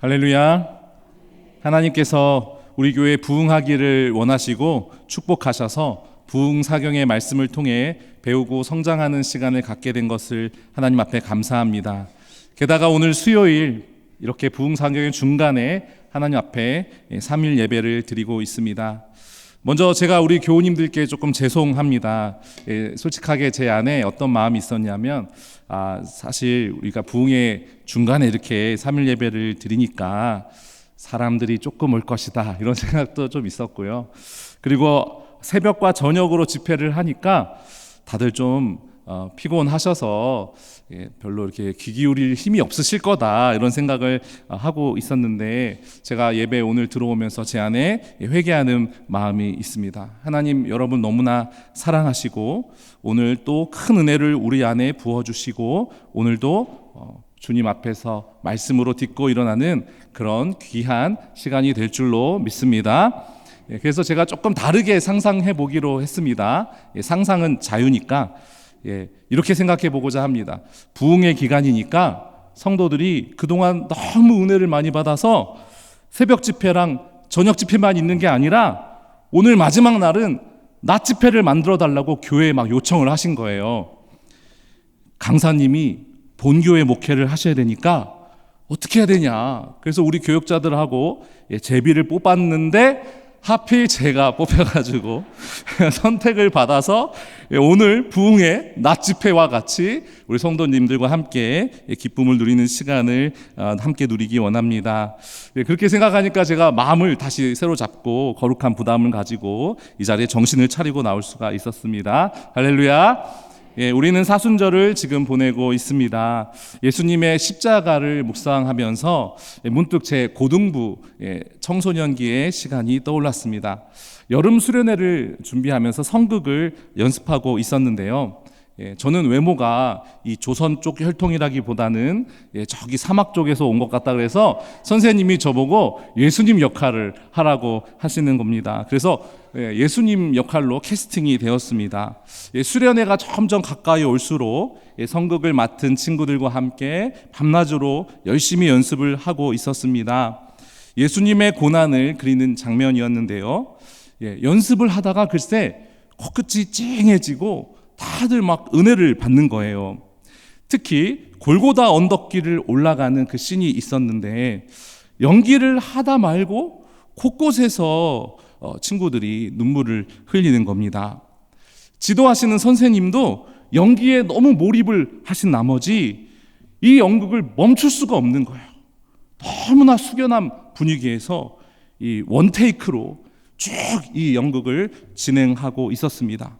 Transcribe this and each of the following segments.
할렐루야. 하나님께서 우리 교회 부흥하기를 원하시고 축복하셔서 부흥 사경의 말씀을 통해 배우고 성장하는 시간을 갖게 된 것을 하나님 앞에 감사합니다. 게다가 오늘 수요일 이렇게 부흥 사경의 중간에 하나님 앞에 3일 예배를 드리고 있습니다. 먼저 제가 우리 교우님들께 조금 죄송합니다. 솔직하게 제 안에 어떤 마음이 있었냐면 사실 우리가 부흥의 중간에 이렇게 3일 예배를 드리니까 사람들이 조금 올 것이다 이런 생각도 좀 있었고요. 그리고 새벽과 저녁으로 집회를 하니까 다들 좀 피곤하셔서 별로 이렇게 귀 기울일 힘이 없으실 거다 이런 생각을 하고 있었는데 제가 예배 오늘 들어오면서 제 안에 회개하는 마음이 있습니다. 하나님 여러분 너무나 사랑하시고 오늘 또 큰 은혜를 우리 안에 부어주시고 오늘도 주님 앞에서 말씀으로 딛고 일어나는 그런 귀한 시간이 될 줄로 믿습니다. 그래서 제가 조금 다르게 상상해 보기로 했습니다. 상상은 자유니까 이렇게 생각해 보고자 합니다. 부흥의 기간이니까 성도들이 그동안 너무 은혜를 많이 받아서 새벽 집회랑 저녁 집회만 있는 게 아니라 오늘 마지막 날은 낮 집회를 만들어 달라고 교회에 막 요청을 하신 거예요. 강사님이 본교회 목회를 하셔야 되니까 어떻게 해야 되냐. 그래서 우리 교역자들하고 제비를 뽑았는데 하필 제가 뽑혀가지고 선택을 받아서 오늘 부흥의 낮 집회와 같이 우리 성도님들과 함께 기쁨을 누리는 시간을 함께 누리기 원합니다. 그렇게 생각하니까 제가 마음을 다시 새로 잡고 거룩한 부담을 가지고 이 자리에 정신을 차리고 나올 수가 있었습니다. 할렐루야. 우리는 사순절을 지금 보내고 있습니다. 예수님의 십자가를 묵상하면서 문득 제 고등부 청소년기의 시간이 떠올랐습니다. 여름 수련회를 준비하면서 성극을 연습하고 있었는데요. 저는 외모가 이 조선 쪽 혈통이라기보다는 저기 사막 쪽에서 온 것 같다 그래서 선생님이 저보고 예수님 역할을 하라고 하시는 겁니다. 그래서 예수님 역할로 캐스팅이 되었습니다. 수련회가 점점 가까이 올수록 성극을 맡은 친구들과 함께 밤낮으로 열심히 연습을 하고 있었습니다. 예수님의 고난을 그리는 장면이었는데요. 연습을 하다가 글쎄 코끝이 찡해지고 다들 막 은혜를 받는 거예요. 특히 골고다 언덕길을 올라가는 그 씬이 있었는데 연기를 하다 말고 곳곳에서 친구들이 눈물을 흘리는 겁니다. 지도하시는 선생님도 연기에 너무 몰입을 하신 나머지 이 연극을 멈출 수가 없는 거예요. 너무나 숙연한 분위기에서 이 원테이크로 쭉 이 연극을 진행하고 있었습니다.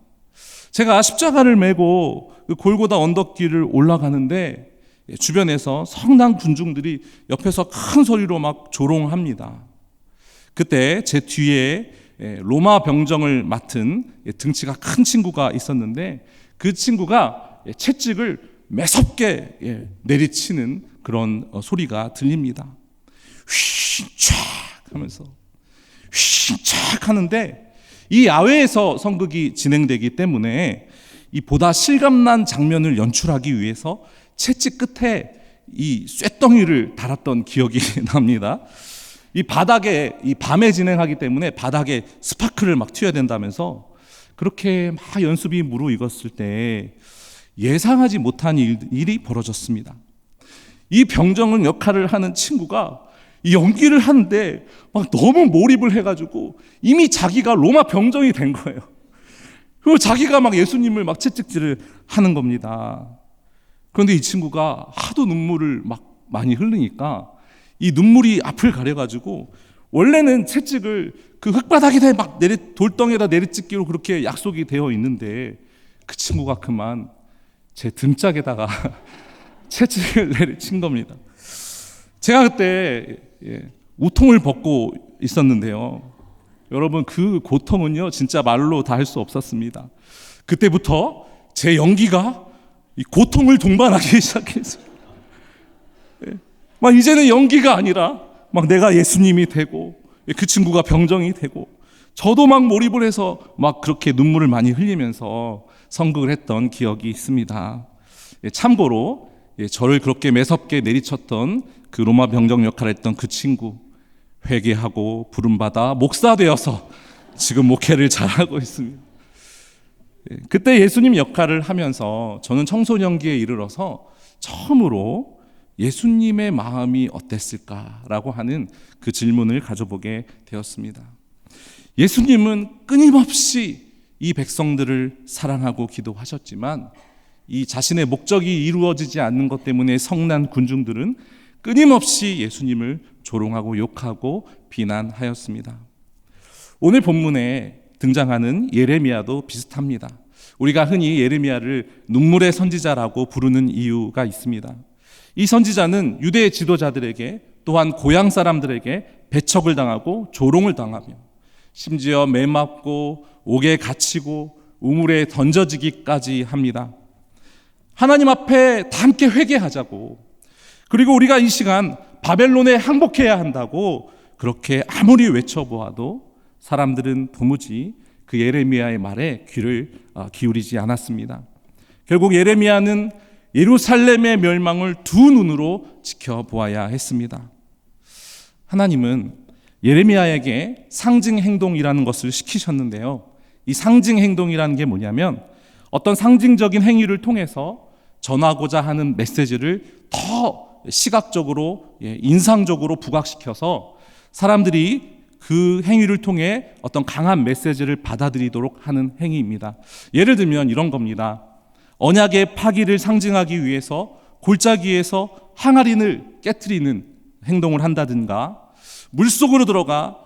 제가 십자가를 메고 그 골고다 언덕길을 올라가는데 주변에서 성난 군중들이 옆에서 큰 소리로 막 조롱합니다. 그때 제 뒤에 로마 병정을 맡은 등치가 큰 친구가 있었는데 그 친구가 채찍을 매섭게 내리치는 그런 소리가 들립니다. 휘착 하면서 휘착 하는데 이 야외에서 성극이 진행되기 때문에 이 보다 실감난 장면을 연출하기 위해서 채찍 끝에 이 쇳덩이를 달았던 기억이 납니다. 이 바닥에 이 밤에 진행하기 때문에 바닥에 스파크를 막 튀어야 된다면서 그렇게 막 연습이 무르익었을 때 예상하지 못한 일이 벌어졌습니다. 이 병정 역할을 하는 친구가 이 연기를 하는데 막 너무 몰입을 해가지고 이미 자기가 로마 병정이 된 거예요. 그리고 자기가 막 예수님을 막 채찍질을 하는 겁니다. 그런데 이 친구가 하도 눈물을 막 많이 흘리니까 이 눈물이 앞을 가려가지고 원래는 채찍을 그 흙바닥에다 막 돌덩이에다 내리찍기로 그렇게 약속이 되어 있는데 그 친구가 그만 제 등짝에다가 채찍을 내리친 겁니다. 제가 그때 우통을 벗고 있었는데요. 여러분 그 고통은요 진짜 말로 다 할 수 없었습니다. 그때부터 제 연기가 이 고통을 동반하기 시작했어요. 막 이제는 연기가 아니라 막 내가 예수님이 되고 그 친구가 병정이 되고 저도 막 몰입을 해서 막 그렇게 눈물을 많이 흘리면서 성극을 했던 기억이 있습니다. 참고로 저를 그렇게 매섭게 내리쳤던 그 로마 병정 역할을 했던 그 친구 회개하고 부름받아 목사 되어서 지금 목회를 잘하고 있습니다. 그때 예수님 역할을 하면서 저는 청소년기에 이르러서 처음으로 예수님의 마음이 어땠을까라고 하는 그 질문을 가져보게 되었습니다. 예수님은 끊임없이 이 백성들을 사랑하고 기도하셨지만 이 자신의 목적이 이루어지지 않는 것 때문에 성난 군중들은 끊임없이 예수님을 조롱하고 욕하고 비난하였습니다. 오늘 본문에 등장하는 예레미야도 비슷합니다. 우리가 흔히 예레미야를 눈물의 선지자라고 부르는 이유가 있습니다. 이 선지자는 유대 지도자들에게 또한 고향 사람들에게 배척을 당하고 조롱을 당하며 심지어 매맞고 옥에 갇히고 우물에 던져지기까지 합니다. 하나님 앞에 다 함께 회개하자고, 그리고 우리가 이 시간 바벨론에 항복해야 한다고 그렇게 아무리 외쳐보아도 사람들은 도무지 그 예레미야의 말에 귀를 기울이지 않았습니다. 결국 예레미야는 예루살렘의 멸망을 두 눈으로 지켜보아야 했습니다. 하나님은 예레미야에게 상징 행동이라는 것을 시키셨는데요. 이 상징 행동이라는 게 뭐냐면 어떤 상징적인 행위를 통해서 전하고자 하는 메시지를 더 시각적으로, 인상적으로 부각시켜서 사람들이 그 행위를 통해 어떤 강한 메시지를 받아들이도록 하는 행위입니다. 예를 들면 이런 겁니다. 언약의 파기를 상징하기 위해서 골짜기에서 항아리를 깨트리는 행동을 한다든가, 물속으로 들어가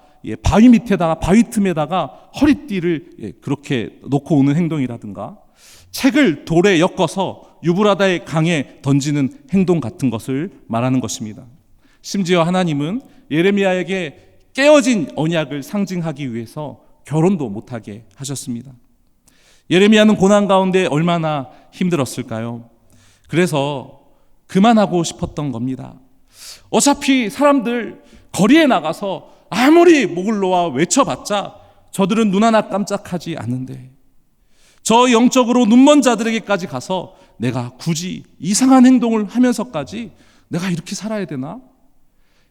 바위 밑에다가, 바위 틈에다가 허리띠를 그렇게 놓고 오는 행동이라든가, 책을 돌에 엮어서 유브라다의 강에 던지는 행동 같은 것을 말하는 것입니다. 심지어 하나님은 예레미야에게 깨어진 언약을 상징하기 위해서 결혼도 못하게 하셨습니다. 예레미야는 고난 가운데 얼마나 힘들었을까요? 그래서 그만하고 싶었던 겁니다. 어차피 사람들 거리에 나가서 아무리 목을 놓아 외쳐봤자 저들은 눈 하나 깜짝하지 않는데, 저 영적으로 눈먼 자들에게까지 가서 내가 굳이 이상한 행동을 하면서까지 내가 이렇게 살아야 되나?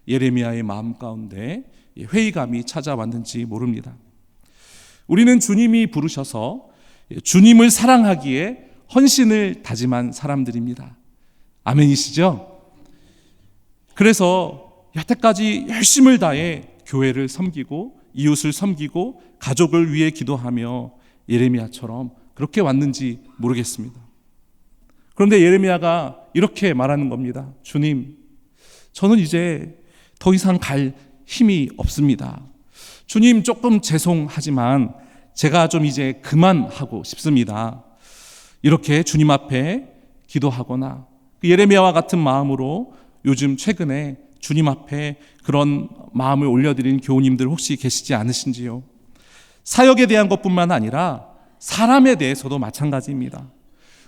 예레미야의 마음 가운데 회의감이 찾아왔는지 모릅니다. 우리는 주님이 부르셔서 주님을 사랑하기에 헌신을 다짐한 사람들입니다. 아멘이시죠? 그래서 여태까지 열심을 다해 교회를 섬기고 이웃을 섬기고 가족을 위해 기도하며 예레미야처럼 그렇게 왔는지 모르겠습니다. 그런데 예레미야가 이렇게 말하는 겁니다. 주님, 저는 이제 더 이상 갈 힘이 없습니다. 주님, 조금 죄송하지만 제가 좀 이제 그만하고 싶습니다. 이렇게 주님 앞에 기도하거나 예레미야와 같은 마음으로 요즘 최근에 주님 앞에 그런 마음을 올려드린 교우님들 혹시 계시지 않으신지요? 사역에 대한 것뿐만 아니라 사람에 대해서도 마찬가지입니다.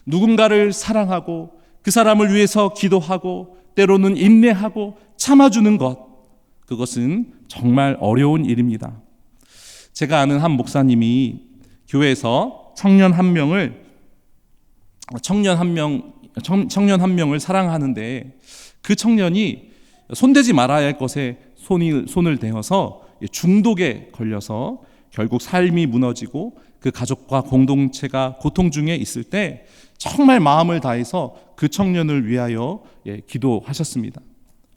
누군가를 사랑하고 그 사람을 위해서 기도하고 때로는 인내하고 참아주는 것, 그것은 정말 어려운 일입니다. 제가 아는 한 목사님이 교회에서 청년 한 명을 사랑하는데 그 청년이 손대지 말아야 할 것에 손을 대어서 중독에 걸려서 결국 삶이 무너지고 그 가족과 공동체가 고통 중에 있을 때 정말 마음을 다해서 그 청년을 위하여 기도하셨습니다.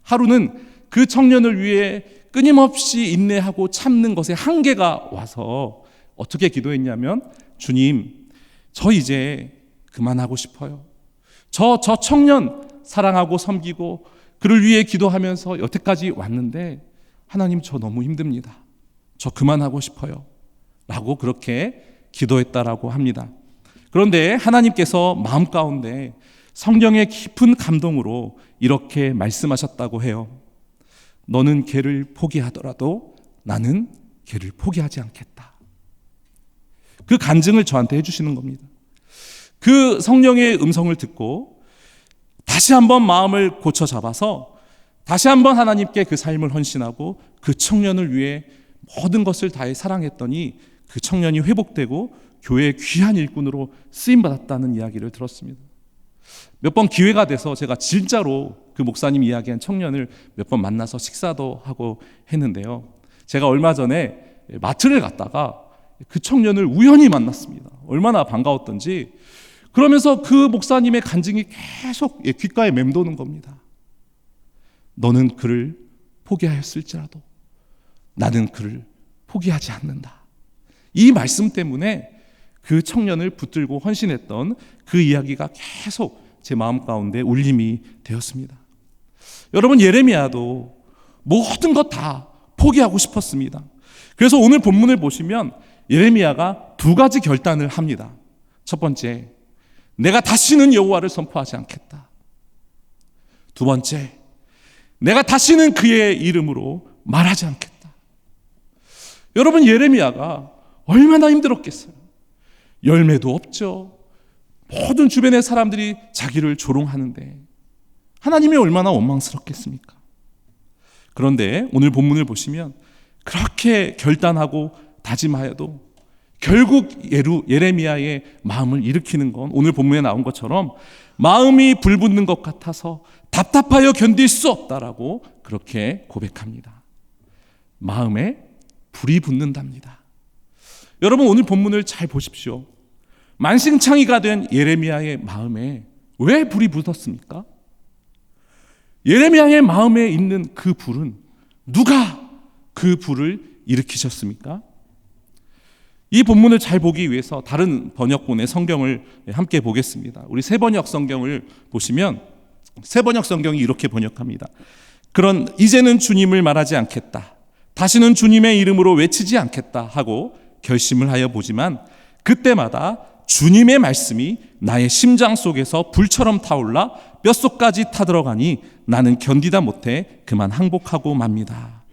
하루는 그 청년을 위해 끊임없이 인내하고 참는 것에 한계가 와서 어떻게 기도했냐면, 주님, 저 이제 그만하고 싶어요. 저 청년 사랑하고 섬기고 그를 위해 기도하면서 여태까지 왔는데 하나님, 저 너무 힘듭니다. 저 그만하고 싶어요. 라고 그렇게 기도했다라고 합니다. 그런데 하나님께서 마음 가운데 성령의 깊은 감동으로 이렇게 말씀하셨다고 해요. 너는 걔를 포기하더라도 나는 걔를 포기하지 않겠다. 그 간증을 저한테 해주시는 겁니다. 그 성령의 음성을 듣고 다시 한번 마음을 고쳐 잡아서 다시 한번 하나님께 그 삶을 헌신하고 그 청년을 위해 모든 것을 다해 사랑했더니 그 청년이 회복되고 교회의 귀한 일꾼으로 쓰임받았다는 이야기를 들었습니다. 몇 번 기회가 돼서 제가 진짜로 그 목사님 이야기한 청년을 몇 번 만나서 식사도 하고 했는데요. 제가 얼마 전에 마트를 갔다가 그 청년을 우연히 만났습니다. 얼마나 반가웠던지. 그러면서 그 목사님의 간증이 계속 귓가에 맴도는 겁니다. 너는 그를 포기하였을지라도 나는 그를 포기하지 않는다. 이 말씀 때문에 그 청년을 붙들고 헌신했던 그 이야기가 계속 제 마음 가운데 울림이 되었습니다. 여러분, 예레미야도 모든 것 다 포기하고 싶었습니다. 그래서 오늘 본문을 보시면 예레미야가 두 가지 결단을 합니다. 첫 번째, 내가 다시는 여호와를 선포하지 않겠다. 두 번째, 내가 다시는 그의 이름으로 말하지 않겠다. 여러분, 예레미야가 얼마나 힘들었겠어요. 열매도 없죠. 모든 주변의 사람들이 자기를 조롱하는데 하나님이 얼마나 원망스럽겠습니까? 그런데 오늘 본문을 보시면 그렇게 결단하고 다짐하여도 결국 예레미야의 마음을 일으키는 건 오늘 본문에 나온 것처럼 마음이 불붙는 것 같아서 답답하여 견딜 수 없다라고 그렇게 고백합니다. 마음에 불이 붙는답니다. 여러분, 오늘 본문을 잘 보십시오. 만신창이가 된 예레미야의 마음에 왜 불이 붙었습니까? 예레미야의 마음에 있는 그 불은 누가 그 불을 일으키셨습니까? 이 본문을 잘 보기 위해서 다른 번역본의 성경을 함께 보겠습니다. 우리 새번역 성경을 보시면 새번역 성경이 이렇게 번역합니다. 그런 이제는 주님을 말하지 않겠다. 다시는 주님의 이름으로 외치지 않겠다 하고 결심을 하여 보지만 그때마다 주님의 말씀이 나의 심장 속에서 불처럼 타올라 뼛속까지 타들어가니 나는 견디다 못해 그만 항복하고 맙니다.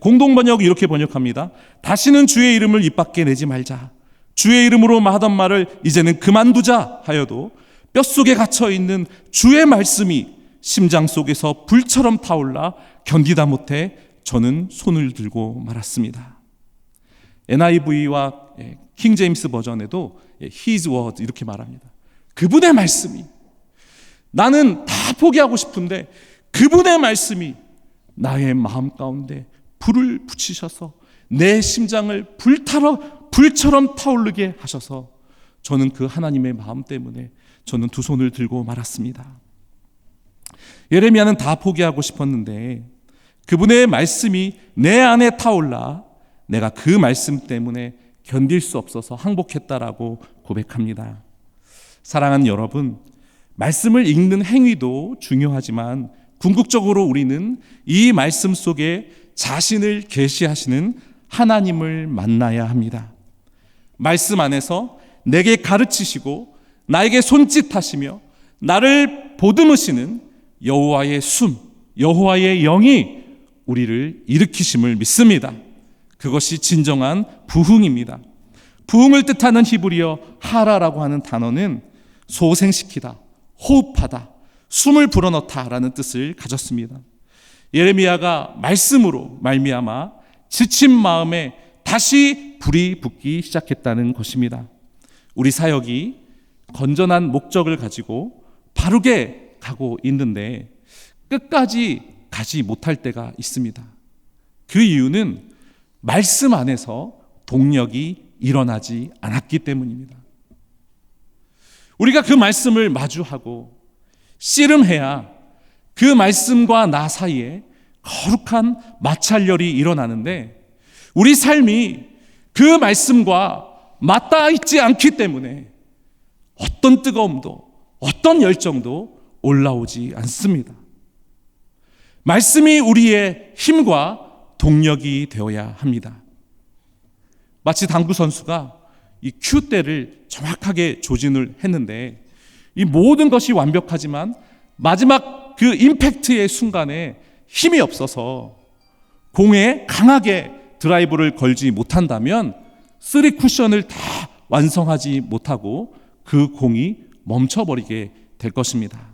공동번역이 이렇게 번역합니다. 다시는 주의 이름을 입 밖에 내지 말자. 주의 이름으로 하던 말을 이제는 그만두자 하여도 뼛속에 갇혀있는 주의 말씀이 심장 속에서 불처럼 타올라 견디다 못해 저는 손을 들고 말았습니다. NIV와 킹 제임스 버전에도 His word 이렇게 말합니다. 그분의 말씀이, 나는 다 포기하고 싶은데 그분의 말씀이 나의 마음 가운데 불을 붙이셔서 내 심장을 불처럼 타오르게 하셔서 저는 그 하나님의 마음 때문에 저는 두 손을 들고 말았습니다. 예레미야는 다 포기하고 싶었는데 그분의 말씀이 내 안에 타올라 내가 그 말씀 때문에 견딜 수 없어서 항복했다라고 고백합니다. 사랑하는 여러분, 말씀을 읽는 행위도 중요하지만 궁극적으로 우리는 이 말씀 속에 자신을 계시하시는 하나님을 만나야 합니다. 말씀 안에서 내게 가르치시고 나에게 손짓하시며 나를 보듬으시는 여호와의 숨, 여호와의 영이 우리를 일으키심을 믿습니다. 그것이 진정한 부흥입니다. 부흥을 뜻하는 히브리어 하라라고 하는 단어는 소생시키다, 호흡하다, 숨을 불어넣다라는 뜻을 가졌습니다. 예레미야가 말씀으로 말미암아 지친 마음에 다시 불이 붙기 시작했다는 것입니다. 우리 사역이 건전한 목적을 가지고 바르게 가고 있는데 끝까지 가지 못할 때가 있습니다. 그 이유는 말씀 안에서 동력이 일어나지 않았기 때문입니다. 우리가 그 말씀을 마주하고 씨름해야 그 말씀과 나 사이에 거룩한 마찰열이 일어나는데 우리 삶이 그 말씀과 맞닿아 있지 않기 때문에 어떤 뜨거움도 어떤 열정도 올라오지 않습니다. 말씀이 우리의 힘과 동력이 되어야 합니다. 마치 당구 선수가 이 큐대를 정확하게 조진을 했는데 이 모든 것이 완벽하지만 마지막 그 임팩트의 순간에 힘이 없어서 공에 강하게 드라이브를 걸지 못한다면 3 쿠션을 다 완성하지 못하고 그 공이 멈춰버리게 될 것입니다.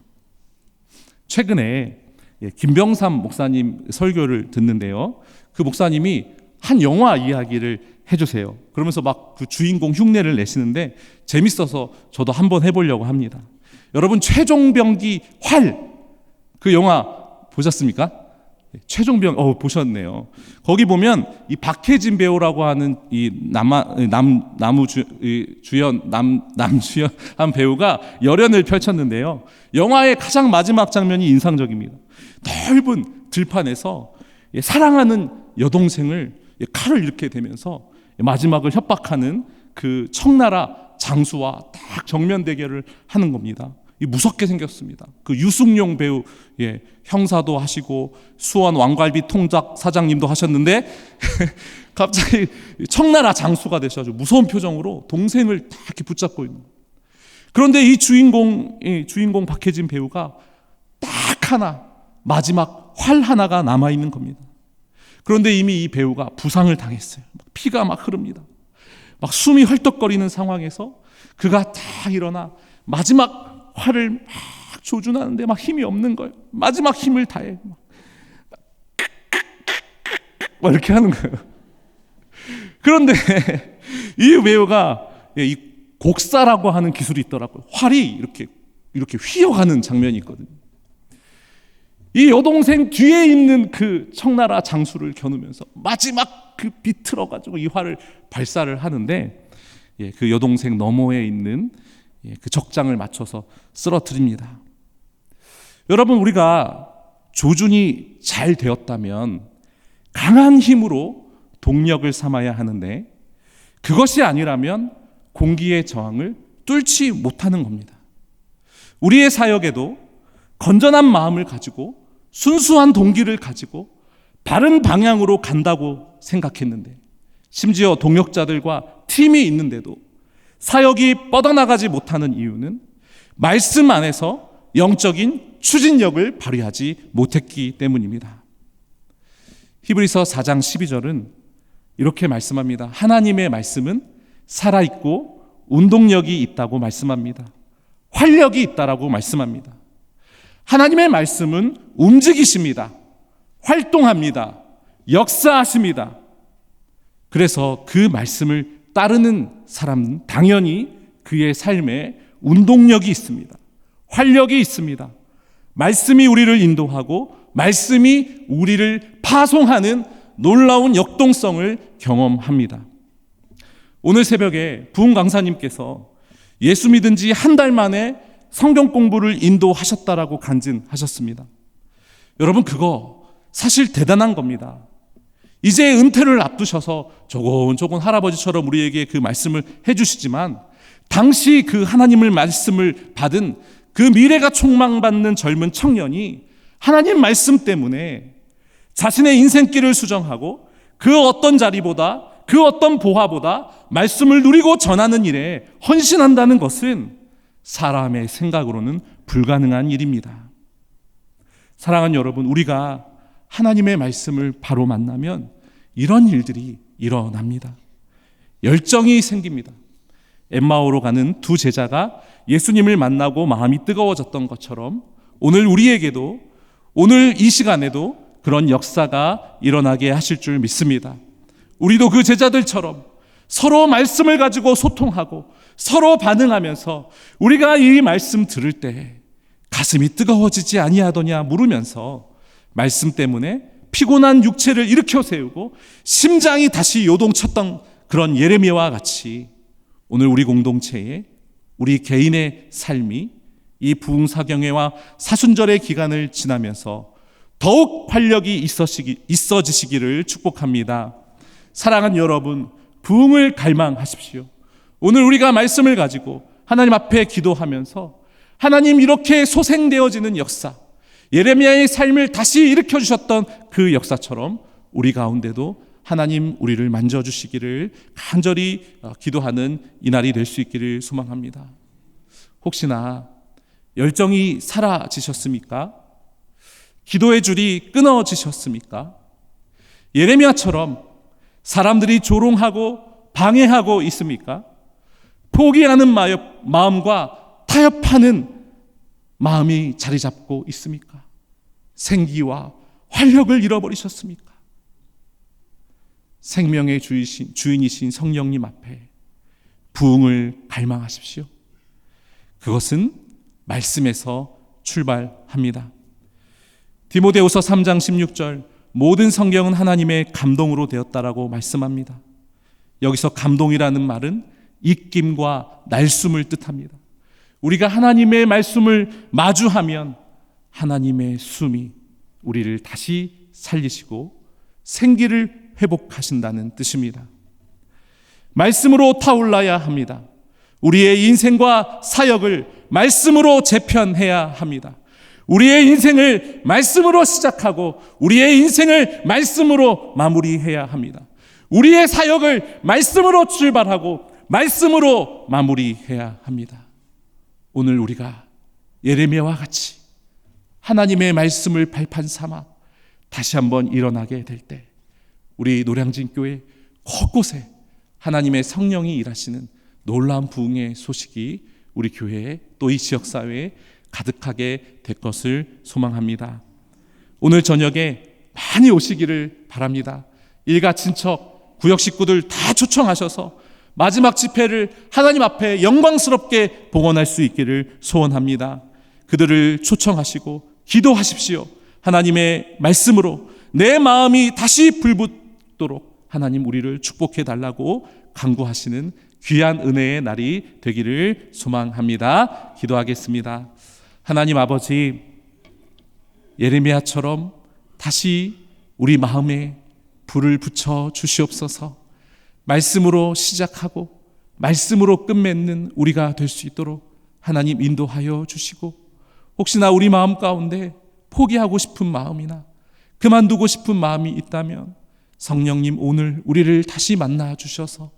최근에 김병삼 목사님 설교를 듣는데요. 그 목사님이 한 영화 이야기를 해주세요. 그러면서 막 그 주인공 흉내를 내시는데 재밌어서 저도 한번 해보려고 합니다. 여러분, 최종병기 활 그 영화 보셨습니까? 최종병 보셨네요. 거기 보면 이 박해진 배우라고 하는 이 주연 한 배우가 열연을 펼쳤는데요. 영화의 가장 마지막 장면이 인상적입니다. 넓은 들판에서 사랑하는 여동생을 칼을 이렇게 대면서 마지막을 협박하는 그 청나라 장수와 딱 정면 대결을 하는 겁니다. 무섭게 생겼습니다. 그 유승용 배우, 형사도 하시고 수원 왕갈비 통작 사장님도 하셨는데 갑자기 청나라 장수가 되셔가지고 무서운 표정으로 동생을 딱 이렇게 붙잡고 있는 거예요. 그런데 이 주인공 박해진 배우가 딱 하나, 마지막 활 하나가 남아 있는 겁니다. 그런데 이미 이 배우가 부상을 당했어요. 피가 막 흐릅니다. 막 숨이 헐떡거리는 상황에서 그가 딱 일어나 마지막 활을 막 조준하는데 막 힘이 없는 거예요. 마지막 힘을 다해 막 이렇게 하는 거예요. 그런데 이 배우가 이 곡사라고 하는 기술이 있더라고요. 활이 이렇게 휘어가는 장면이 있거든요. 이 여동생 뒤에 있는 그 청나라 장수를 겨누면서 마지막 그 비틀어 가지고 이 활을 발사를 하는데 그 여동생 너머에 있는 그 적장을 맞춰서 쓰러뜨립니다. 여러분, 우리가 조준이 잘 되었다면 강한 힘으로 동력을 삼아야 하는데 그것이 아니라면 공기의 저항을 뚫지 못하는 겁니다. 우리의 사역에도 건전한 마음을 가지고 순수한 동기를 가지고 바른 방향으로 간다고 생각했는데 심지어 동역자들과 팀이 있는데도 사역이 뻗어나가지 못하는 이유는 말씀 안에서 영적인 추진력을 발휘하지 못했기 때문입니다. 히브리서 4장 12절은 이렇게 말씀합니다. 하나님의 말씀은 살아있고 운동력이 있다고 말씀합니다. 활력이 있다라고 말씀합니다. 하나님의 말씀은 움직이십니다. 활동합니다. 역사하십니다. 그래서 그 말씀을 따르는 사람은 당연히 그의 삶에 운동력이 있습니다. 활력이 있습니다. 말씀이 우리를 인도하고 말씀이 우리를 파송하는 놀라운 역동성을 경험합니다. 오늘 새벽에 부흥 강사님께서 예수 믿은 지 한 달 만에 성경 공부를 인도하셨다라고 간증하셨습니다. 여러분, 그거 사실 대단한 겁니다. 이제 은퇴를 앞두셔서 조곤조곤 할아버지처럼 우리에게 그 말씀을 해주시지만 당시 그 하나님의 말씀을 받은 그 미래가 촉망받는 젊은 청년이 하나님 말씀 때문에 자신의 인생길을 수정하고 그 어떤 자리보다 그 어떤 보화보다 말씀을 누리고 전하는 일에 헌신한다는 것은 사람의 생각으로는 불가능한 일입니다. 사랑하는 여러분, 우리가 하나님의 말씀을 바로 만나면 이런 일들이 일어납니다. 열정이 생깁니다. 엠마오로 가는 두 제자가 예수님을 만나고 마음이 뜨거워졌던 것처럼 오늘 우리에게도 오늘 이 시간에도 그런 역사가 일어나게 하실 줄 믿습니다. 우리도 그 제자들처럼 서로 말씀을 가지고 소통하고 서로 반응하면서 우리가 이 말씀 들을 때 가슴이 뜨거워지지 아니하더냐 물으면서 말씀 때문에 피곤한 육체를 일으켜 세우고 심장이 다시 요동쳤던 그런 예레미야와 같이 오늘 우리 공동체에 우리 개인의 삶이 이 부흥사경회와 사순절의 기간을 지나면서 더욱 활력이 있어지시기를 축복합니다. 사랑하는 여러분, 부흥을 갈망하십시오. 오늘 우리가 말씀을 가지고 하나님 앞에 기도하면서 하나님 이렇게 소생되어지는 역사, 예레미야의 삶을 다시 일으켜주셨던 그 역사처럼 우리 가운데도 하나님 우리를 만져주시기를 간절히 기도하는 이날이 될 수 있기를 소망합니다. 혹시나 열정이 사라지셨습니까? 기도의 줄이 끊어지셨습니까? 예레미야처럼 사람들이 조롱하고 방해하고 있습니까? 포기하는 마음과 타협하는 마음이 자리 잡고 있습니까? 생기와 활력을 잃어버리셨습니까? 생명의 주인이신 성령님 앞에 부흥을 갈망하십시오. 그것은 말씀에서 출발합니다. 디모데후서 3장 16절, 모든 성경은 하나님의 감동으로 되었다라고 말씀합니다. 여기서 감동이라는 말은 입김과 날숨을 뜻합니다. 우리가 하나님의 말씀을 마주하면 하나님의 숨이 우리를 다시 살리시고 생기를 회복하신다는 뜻입니다. 말씀으로 타올라야 합니다. 우리의 인생과 사역을 말씀으로 재편해야 합니다. 우리의 인생을 말씀으로 시작하고 우리의 인생을 말씀으로 마무리해야 합니다. 우리의 사역을 말씀으로 출발하고 말씀으로 마무리해야 합니다. 오늘 우리가 예레미야와 같이 하나님의 말씀을 발판 삼아 다시 한번 일어나게 될 때 우리 노량진 교회 곳곳에 하나님의 성령이 일하시는 놀라운 부흥의 소식이 우리 교회에 또 이 지역사회에 가득하게 될 것을 소망합니다. 오늘 저녁에 많이 오시기를 바랍니다. 일가 친척 구역 식구들 다 초청하셔서 마지막 집회를 하나님 앞에 영광스럽게 봉헌할 수 있기를 소원합니다. 그들을 초청하시고 기도하십시오. 하나님의 말씀으로 내 마음이 다시 불붙도록 하나님 우리를 축복해 달라고 간구하시는 귀한 은혜의 날이 되기를 소망합니다. 기도하겠습니다. 하나님 아버지, 예레미야처럼 다시 우리 마음에 불을 붙여 주시옵소서. 말씀으로 시작하고 말씀으로 끝맺는 우리가 될 수 있도록 하나님 인도하여 주시고, 혹시나 우리 마음 가운데 포기하고 싶은 마음이나 그만두고 싶은 마음이 있다면 성령님 오늘 우리를 다시 만나 주셔서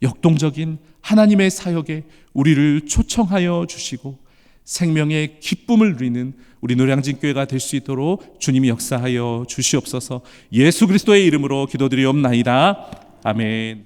역동적인 하나님의 사역에 우리를 초청하여 주시고 생명의 기쁨을 누리는 우리 노량진 교회가 될 수 있도록 주님이 역사하여 주시옵소서. 예수 그리스도의 이름으로 기도드리옵나이다. 아멘.